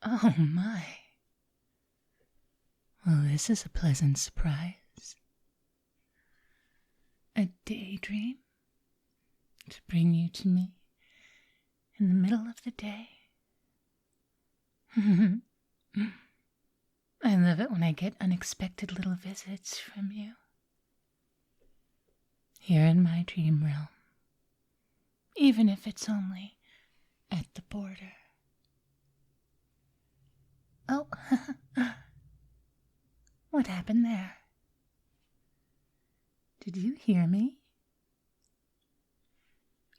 Oh my. Well, this is a pleasant surprise. A daydream to bring you to me in the middle of the day. I love it when I get unexpected little visits from you. Here in my dream realm. Even if it's only at the border. Oh, what happened there? Did you hear me?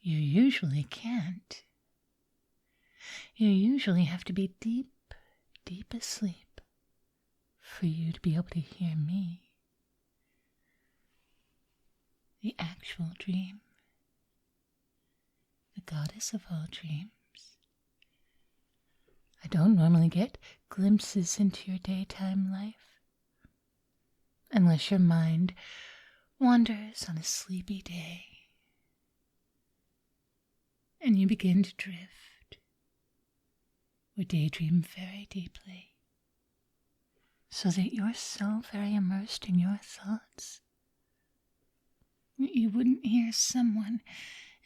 You usually can't. You usually have to be deep, deep asleep for you to be able to hear me. The actual dream. The goddess of all dreams. I don't normally get glimpses into your daytime life, unless your mind wanders on a sleepy day, and you begin to drift or daydream very deeply, so that you're so very immersed in your thoughts that you wouldn't hear someone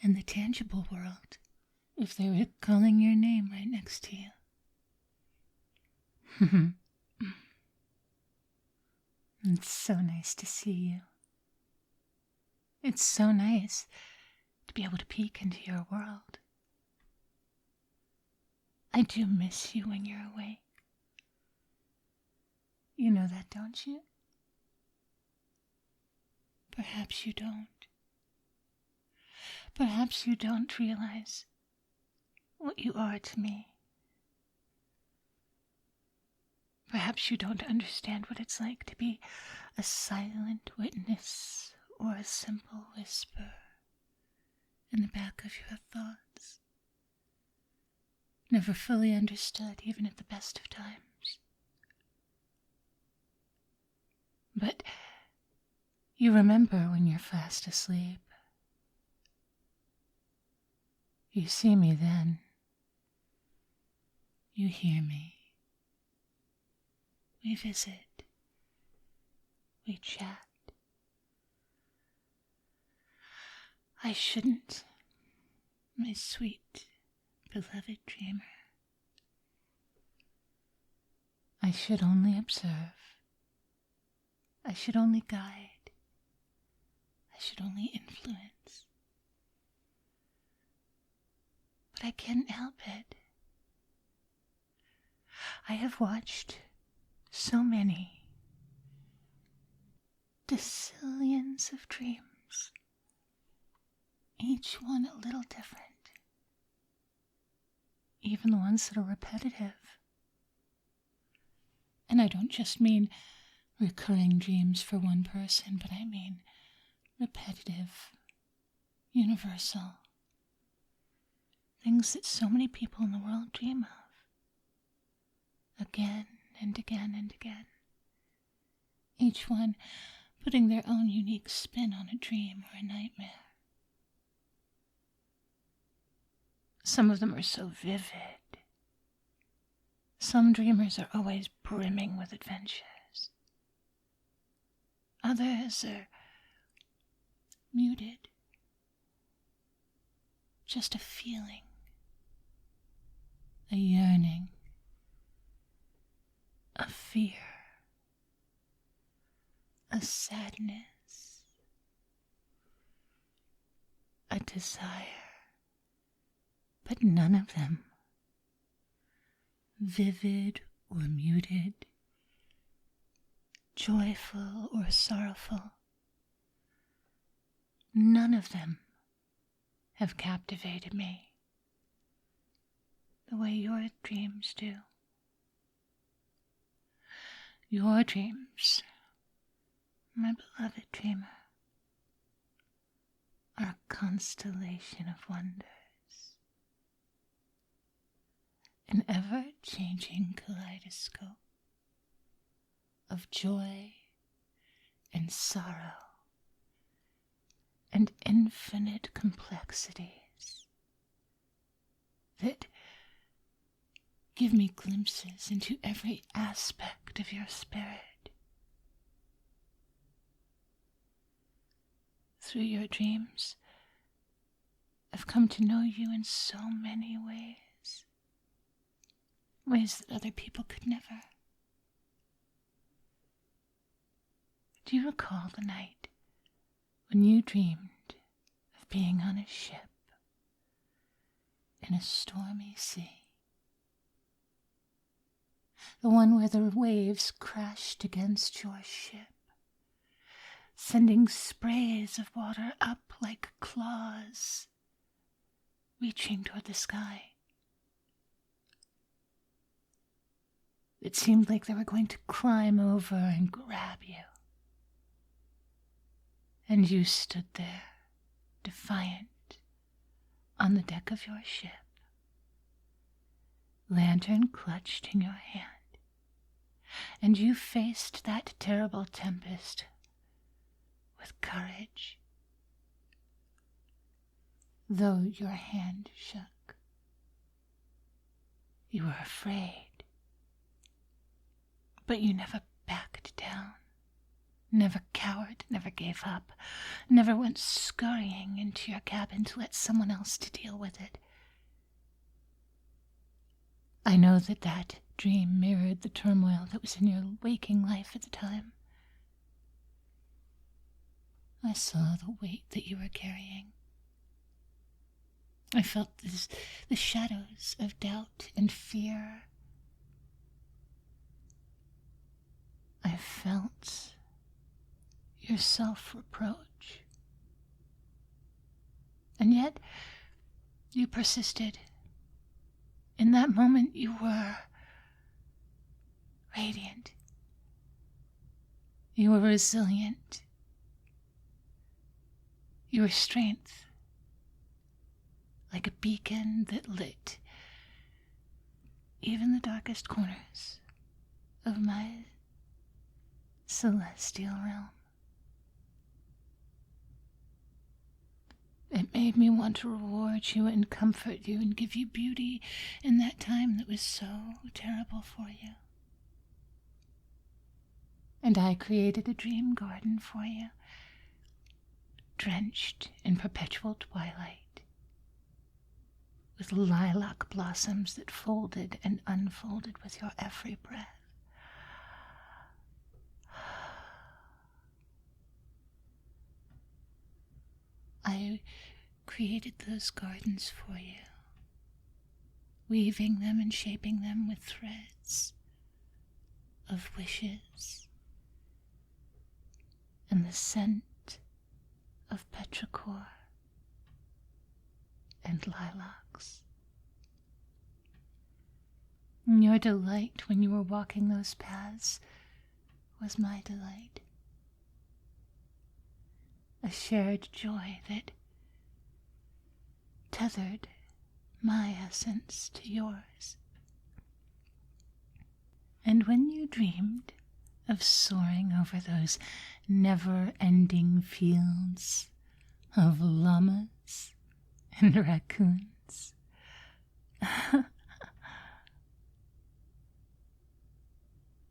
in the tangible world if they were calling your name right next to you. It's so nice to see you. It's so nice to be able to peek into your world. I do miss you when you're awake. You know that, don't you? Perhaps you don't. Perhaps you don't realize what you are to me. Perhaps you don't understand what it's like to be a silent witness or a simple whisper in the back of your thoughts. Never fully understood, even at the best of times. But you remember when you're fast asleep. You see me then. You hear me. We visit. We chat. I shouldn't, my sweet, beloved dreamer. I should only observe. I should only guide. I should only influence. But I can't help it. I have watched so many decillions of dreams, each one a little different, even the ones that are repetitive. And I don't just mean recurring dreams for one person, but I mean repetitive, universal, things that so many people in the world dream of, again and again and again, each one putting their own unique spin on a dream or a nightmare. Some of them are so vivid. Some dreamers are always brimming with adventures. Others are muted. Just a feeling, a yearning, a fear, a sadness, a desire, but none of them vivid or muted, joyful or sorrowful. None of them have captivated me the way your dreams do. Your dreams, my beloved dreamer, are a constellation of wonders, an ever-changing kaleidoscope of joy and sorrow and infinite complexities that give me glimpses into every aspect of your spirit. Through your dreams, I've come to know you in so many ways. Ways that other people could never. Do you recall the night when you dreamed of being on a ship in a stormy sea? The one where the waves crashed against your ship, sending sprays of water up like claws, reaching toward the sky. It seemed like they were going to climb over and grab you. And you stood there, defiant, on the deck of your ship, lantern clutched in your hand. And you faced that terrible tempest with courage, though your hand shook. You were afraid, but you never backed down, never cowered, never gave up, never went scurrying into your cabin to let someone else to deal with it. I know that that dream mirrored the turmoil that was in your waking life at the time. I saw the weight that you were carrying. I felt the shadows of doubt and fear. I felt your self-reproach. And yet, you persisted. In that moment, you were radiant. You were resilient. You were strength, like a beacon that lit even the darkest corners of my celestial realm. It made me want to reward you and comfort you and give you beauty in that time that was so terrible for you. And I created a dream garden for you, drenched in perpetual twilight, with lilac blossoms that folded and unfolded with your every breath. I created those gardens for you, weaving them and shaping them with threads of wishes and the scent of petrichor and lilacs. And your delight when you were walking those paths was my delight. A shared joy that tethered my essence to yours. And when you dreamed of soaring over those never-ending fields of llamas and raccoons,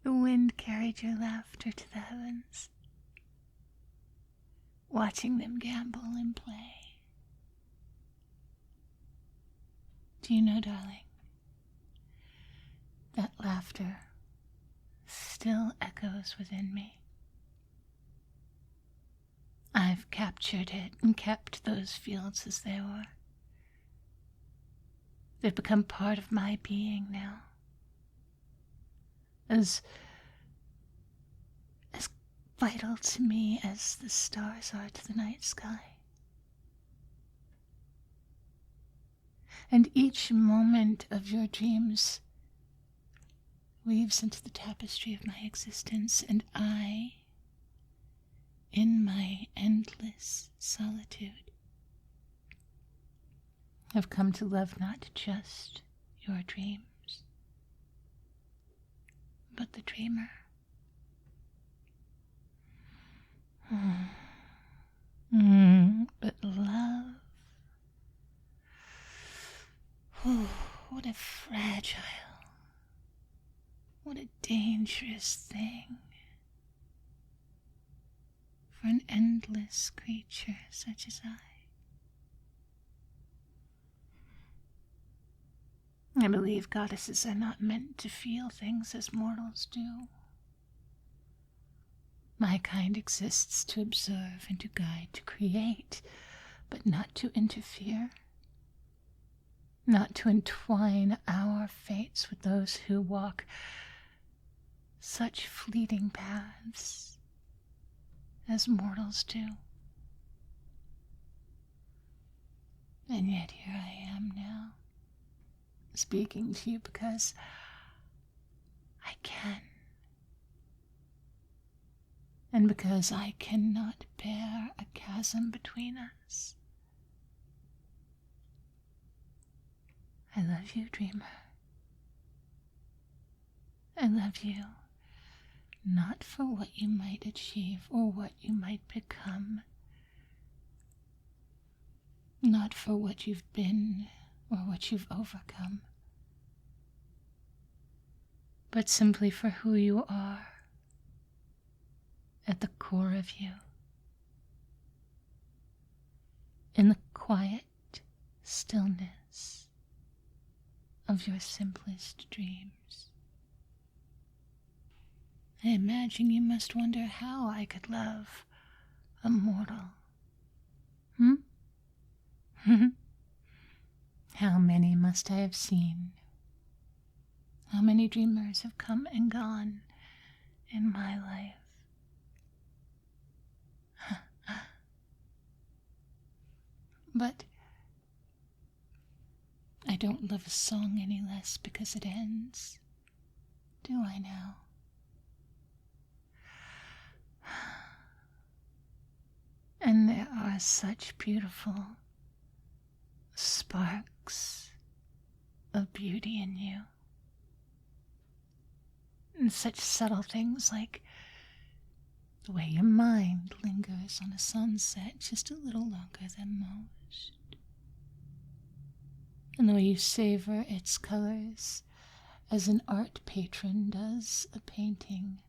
the wind carried your laughter to the heavens, watching them gamble and play. Do you know, darling, that laughter still echoes within me. I've captured it and kept those fields as they were. They've become part of my being now, as vital to me as the stars are to the night sky. And each moment of your dreams weaves into the tapestry of my existence, and I, in my endless solitude, have come to love not just your dreams, but the dreamer. But love, oh, what a fragile What a dangerous thing for an endless creature such as I believe goddesses are not meant to feel things as mortals do. My kind exists to observe and to guide, to create, but not to interfere, not to entwine our fates with those who walk such fleeting paths as mortals do. And yet here I am now, speaking to you because I can. And because I cannot bear a chasm between us. I love you, dreamer. I love you, not for what you might achieve or what you might become, not for what you've been or what you've overcome, but simply for who you are at the core of you, in the quiet stillness of your simplest dreams. I imagine you must wonder how I could love a mortal. How many must I have seen? How many dreamers have come and gone in my life? But I don't love a song any less because it ends, do I now? And there are such beautiful sparks of beauty in you. And such subtle things like the way your mind lingers on a sunset just a little longer than most. And the way you savor its colors as an art patron does a painting.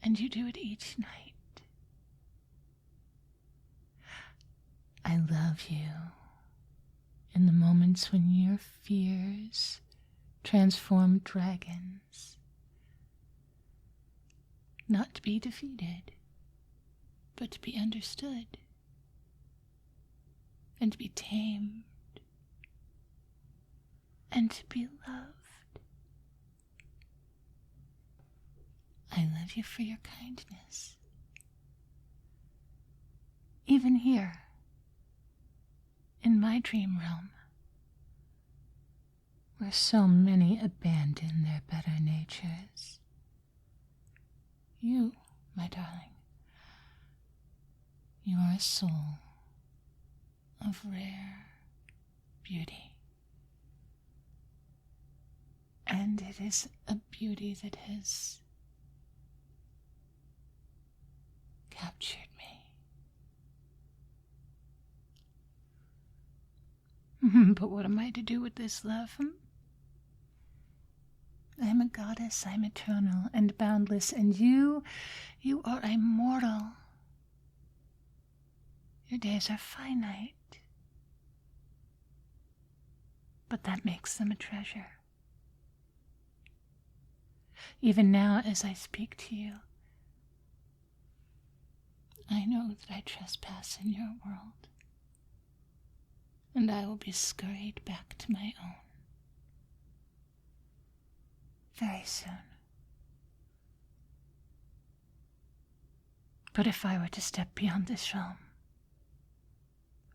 And you do it each night. I love you in the moments when your fears transform dragons, not to be defeated, but to be understood and to be tamed and to be loved. I love you for your kindness. Even here, in my dream realm, where so many abandon their better natures, you, my darling, you are a soul of rare beauty. And it is a beauty that has captured me. But what am I to do with this love? I am a goddess, I am eternal and boundless, and you are immortal. Your days are finite, but that makes them a treasure. Even now, as I speak to you, I know that I trespass in your world, and I will be scurried back to my own very soon. But if I were to step beyond this realm,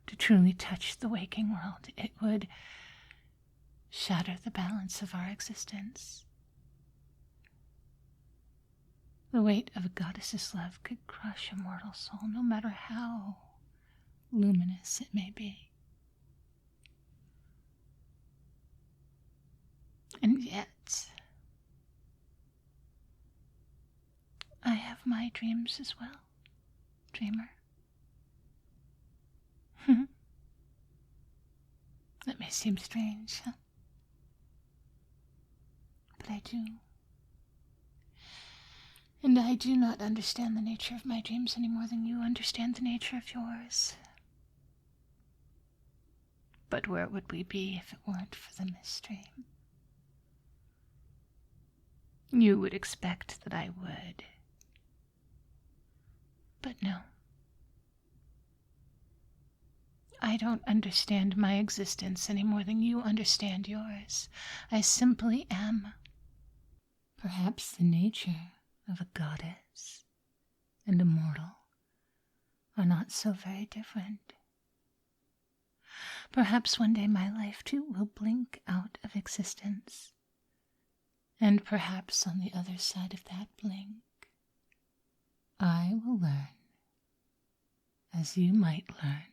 to truly touch the waking world, it would shatter the balance of our existence. The weight of a goddess's love could crush a mortal soul, no matter how luminous it may be. And yet, I have my dreams as well, dreamer. That may seem strange, huh? but I do. And I do not understand the nature of my dreams any more than you understand the nature of yours. But where would we be if it weren't for the mystery? You would expect that I would. But no. I don't understand my existence any more than you understand yours. I simply am. Perhaps the nature of a goddess and a mortal are not so very different. Perhaps one day my life too will blink out of existence. And perhaps on the other side of that blink, I will learn, as you might learn,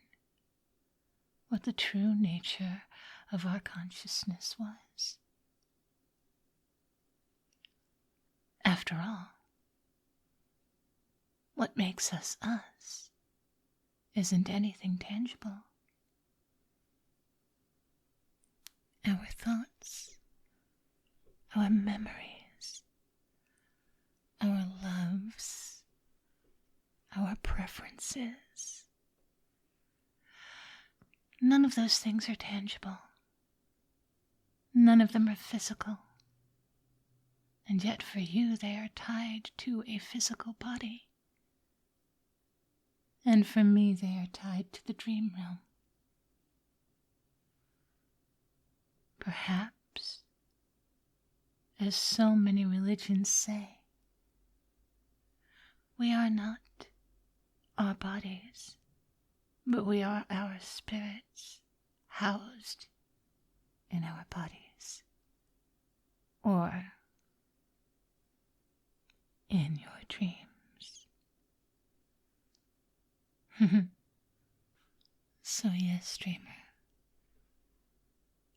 what the true nature of our consciousness was. After all, what makes us us isn't anything tangible. Our thoughts, our memories, our loves, our preferences. None of those things are tangible. None of them are physical. And yet for you they are tied to a physical body. And for me they are tied to the dream realm. Perhaps, as so many religions say, we are not our bodies, but we are our spirits housed in our bodies, or in your dreams. So yes, dreamer,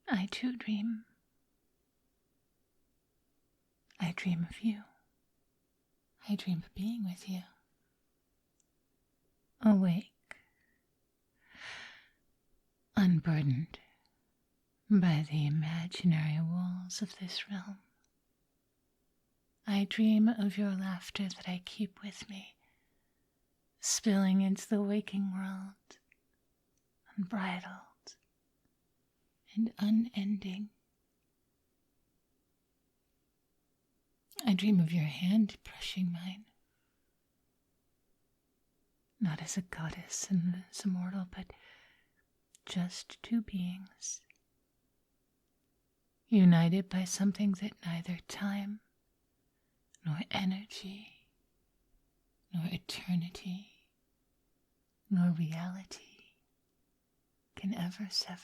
I too dream. I dream of you. I dream of being with you. Awake, unburdened by the imaginary walls of this realm. I dream of your laughter that I keep with me, spilling into the waking world, unbridled and unending. I dream of your hand brushing mine, not as a goddess and as a mortal, but just two beings, united by something that neither time, nor energy, nor eternity, nor reality can ever sever.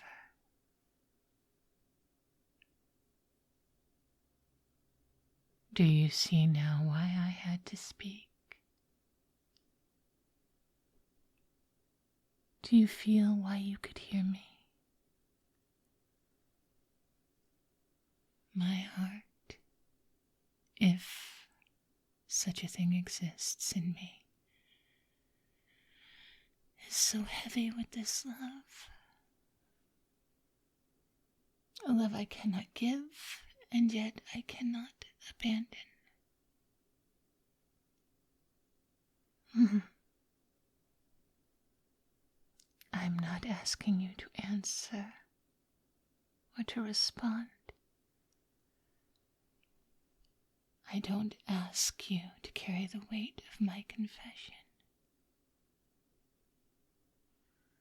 Do you see now why I had to speak? Do you feel why you could hear me? My heart, if such a thing exists in me, is so heavy with this love. A love I cannot give, and yet I cannot abandon. I'm not asking you to answer or to respond. I don't ask you to carry the weight of my confession.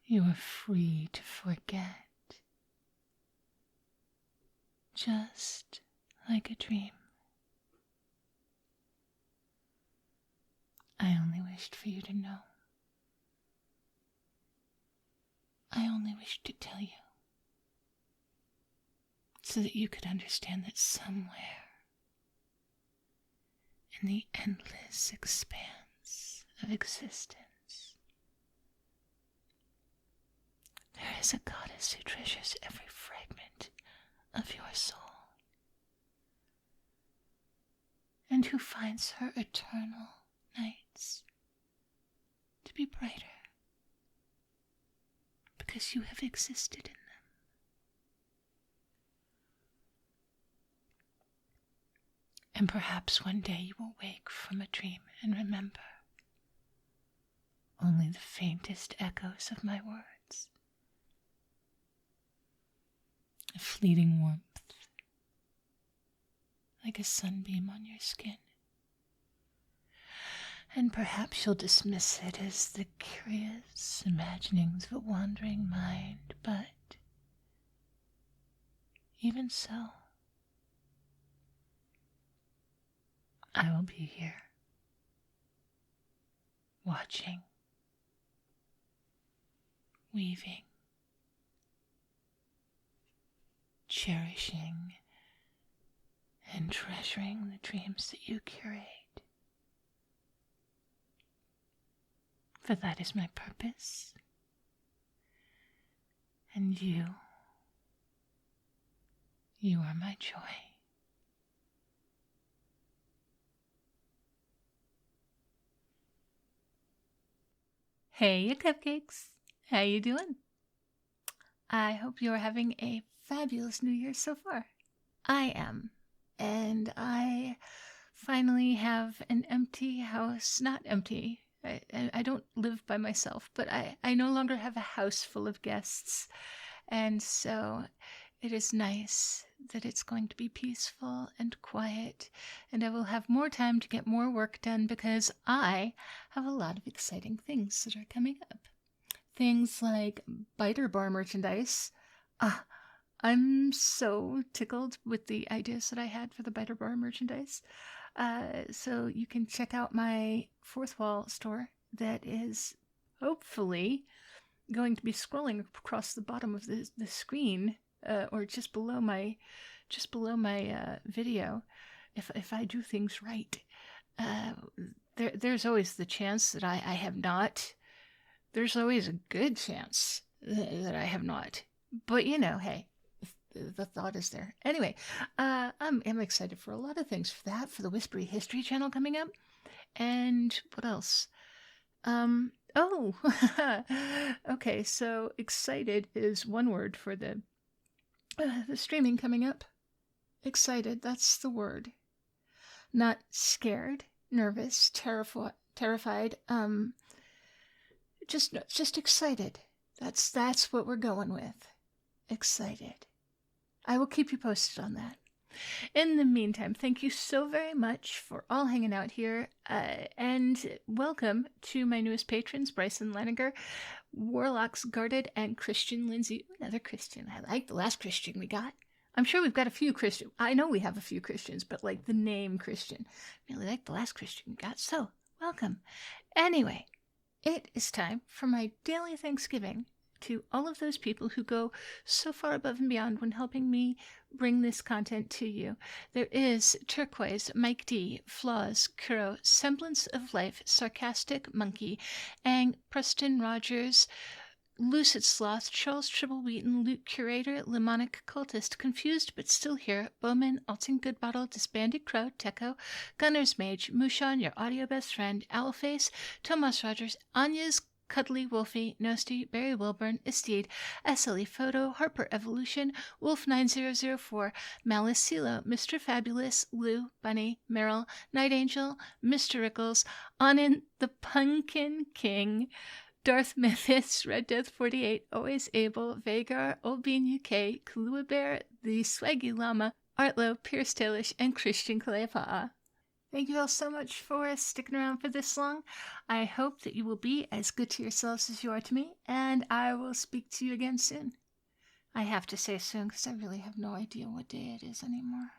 You are free to forget, just like a dream. I only wished for you to know. I only wished to tell you, so that you could understand that somewhere in the endless expanse of existence, there is a goddess who treasures every fragment of your soul, and who finds her eternal nights to be brighter because you have existed in them. And perhaps one day you will wake from a dream and remember only the faintest echoes of my words. A fleeting warmth, like a sunbeam on your skin. And perhaps you'll dismiss it as the curious imaginings of a wandering mind, but even so, I will be here, watching, weaving, cherishing, and treasuring the dreams that you curate. For that is my purpose. And you are my joy. Hey, you cupcakes. How you doing? I hope you're having a fabulous New Year so far. I am. And I finally have an empty house. Not empty. I don't live by myself, but I no longer have a house full of guests. And so it is nice that it's going to be peaceful and quiet, and I will have more time to get more work done because I have a lot of exciting things that are coming up. Things like Biter Bar merchandise. I'm so tickled with the ideas that I had for the Biter Bar merchandise. So you can check out my Fourth Wall store that is hopefully going to be scrolling across the bottom of the screen, or just below my video, if I do things right. There's always the chance that I have not. There's always a good chance that I have not. But hey, the thought is there. Anyway, I'm excited for a lot of things. For that, for the Whispery History channel coming up. And what else? Okay, so excited is one word for the streaming coming up. Excited, that's the word. Not scared, nervous, terrified, just excited. That's what we're going with. Excited. I will keep you posted on that. In the meantime, thank you so very much for all hanging out here, and welcome to my newest patrons, Bryson Laniger, Warlocks Guarded, and Christian Lindsay. Another Christian. I like the last Christian we got. I'm sure we've got a few Christians. I know we have a few Christians, but like the name Christian. Really like the last Christian we got, so welcome. Anyway, it is time for my daily Thanksgiving to all of those people who go so far above and beyond when helping me bring this content to you. There is Turquoise, Mike D, Flaws, Kuro, Semblance of Life, Sarcastic Monkey, Ang, Preston Rogers, Lucid Sloth, Charles Tribble Wheaton, Luke Curator, Lemonic Cultist, Confused But Still Here, Bowman, Alton Goodbottle, Disbanded Crow, Techo, Gunner's Mage, Mushan, Your Audio Best Friend, Owlface, Tomas Rogers, Anya's Cuddly Wolfie, Nosti, Barry Wilburn, Esteed, SLE Photo, Harper Evolution, Wolf9004, Malice Silo, Mr. Fabulous, Lou, Bunny, Meryl, Night Angel, Mr. Rickles, Anin, the Pumpkin King, Darth Mythis, Red Death 48, Always Able, Vagar, Old Bean UK, Kahlua Bear, The Swaggy Llama, Artlo, Pierce Tailish, and Christian Kalepa'a. Thank you all so much for sticking around for this long. I hope that you will be as good to yourselves as you are to me, and I will speak to you again soon. I have to say soon because I really have no idea what day it is anymore.